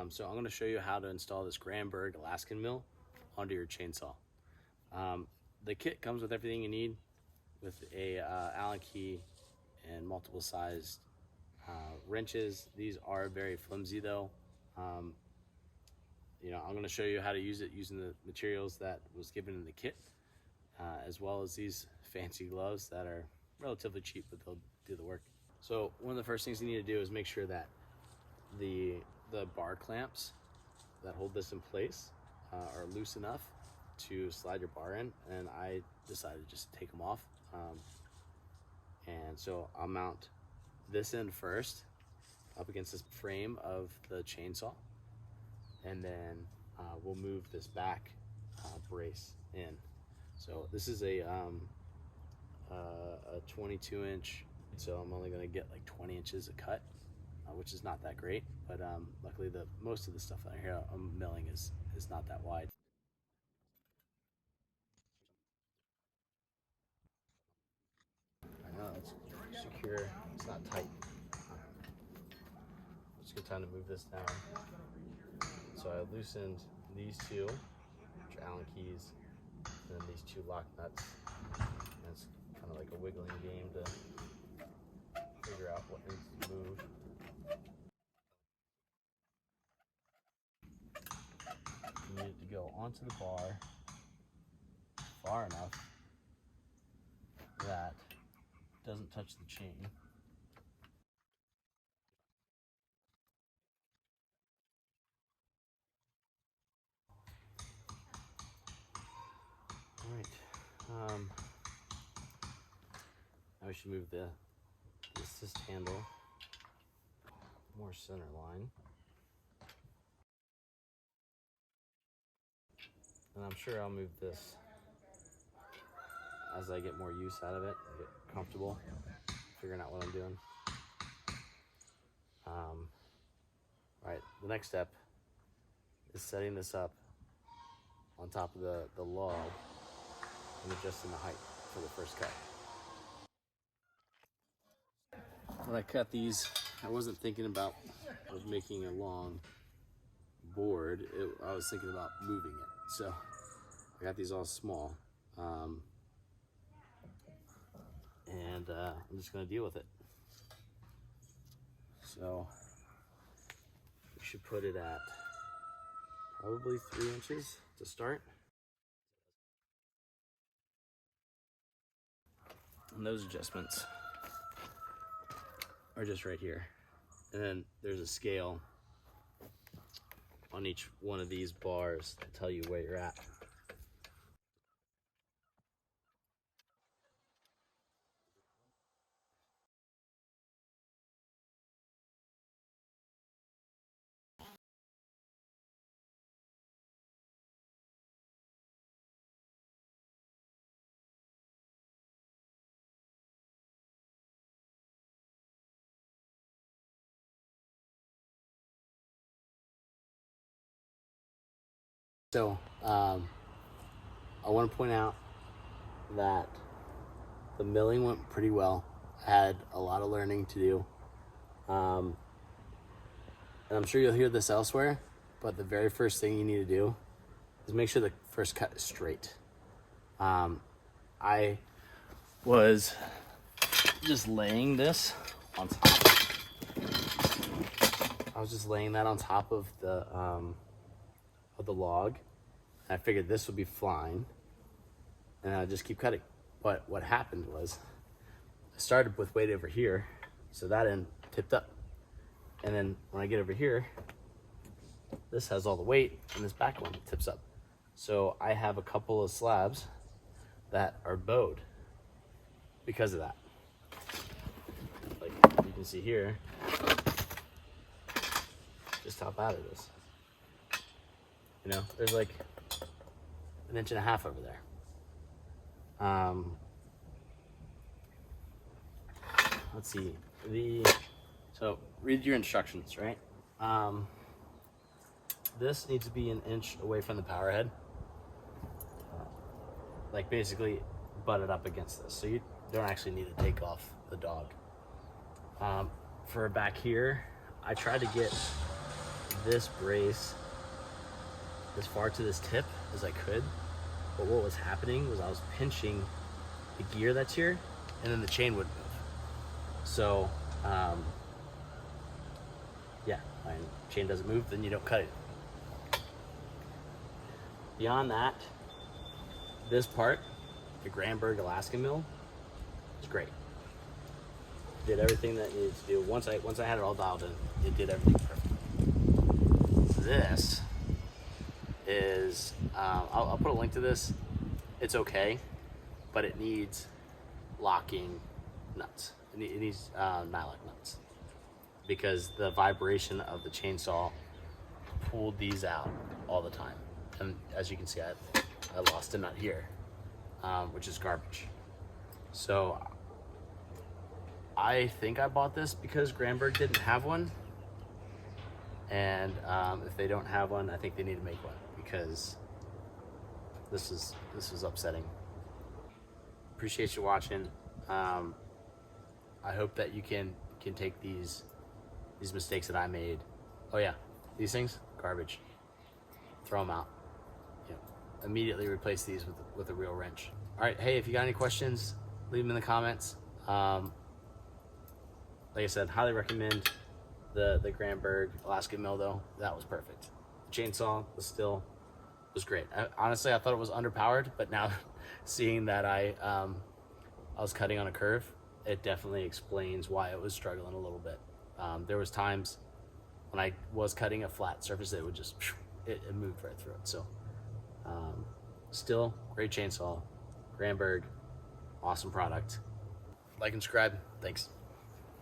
So I'm going to show you how to install this Granberg Alaskan Mill onto your chainsaw. The kit comes with everything you need, with a Allen key and multiple sized wrenches. These are very flimsy though. I'm going to show you how to use it using the materials that was given in the kit, as well as these fancy gloves that are relatively cheap, but they'll do the work. So one of the first things you need to do is make sure that the bar clamps that hold this in place are loose enough to slide your bar in, and I decided to just take them off. And so I'll mount this end first up against this frame of the chainsaw, and then we'll move this back brace in. So this is a 22-inch, so I'm only going to get like 20 inches of cut, which is not that great, but luckily most of the stuff out here I'm milling is not that wide. I know it's secure, it's not tight. It's a good time to move this down. So I loosened these two, which are Allen keys, and then these two lock nuts. And it's kind of like a wiggling game to figure out what needs to move. You need it to go onto the bar far enough that it doesn't touch the chain. All right. Now we should move the assist handle more center line. And I'm sure I'll move this as I get more use out of it, and get comfortable figuring out what I'm doing. Right, the next step is setting this up on top of the log and adjusting the height for the first cut. When I cut these, I wasn't thinking about making a long board. I was thinking about moving it. So I got these all small, and I'm just going to deal with it. So we should put it at probably 3 inches to start. And those adjustments are just right here. And then there's a scale on each one of these bars to tell you where you're at. So I want to point out that the milling went pretty well. I had a lot of learning to do. And I'm sure you'll hear this elsewhere, but the very first thing you need to do is make sure the first cut is straight. I was just laying this on top. I was just laying that on top of the log. I figured this would be fine, and I just keep cutting. But what happened was I started with weight over here, so that end tipped up. And then when I get over here, this has all the weight, and this back one tips up. So I have a couple of slabs that are bowed because of that. Like you can see here, just how bad it is. You know, there's like 1.5 inches over there. Let's see. So read your instructions, right? This needs to be 1 inch away from the power head. Like basically butted up against this. So you don't actually need to take off the dog. For back here, I tried to get this brace as far to this tip as I could, but what was happening was I was pinching the gear that's here, and then the chain would move. So yeah, when chain doesn't move, then you don't cut it. Beyond that, this part, the Granberg Alaskan Mill, is great. Did everything that it needed to do. Once I had it all dialed in, it did everything perfect. This is, I'll put a link to this. It's okay, but it needs locking nuts. It needs nylock nuts, because the vibration of the chainsaw pulled these out all the time. And as you can see, I lost a nut here, which is garbage. So I think I bought this because Granberg didn't have one. And if they don't have one, I think they need to make one, because this is upsetting. Appreciate you watching. I hope that you can take these mistakes that I made. Oh yeah, these things, garbage. Throw them out. You know, immediately replace these with a real wrench. All right, hey, if you got any questions, leave them in the comments. Like I said, highly recommend the Granberg Alaskan Mill though. That was perfect. The chainsaw, the Stihl, was great. Honestly, I thought it was underpowered, but now seeing that I was cutting on a curve, it definitely explains why it was struggling a little bit. There was times when I was cutting a flat surface, it would just, it moved right through it. So Stihl, great chainsaw. Granberg, awesome product. Like and subscribe. Thanks.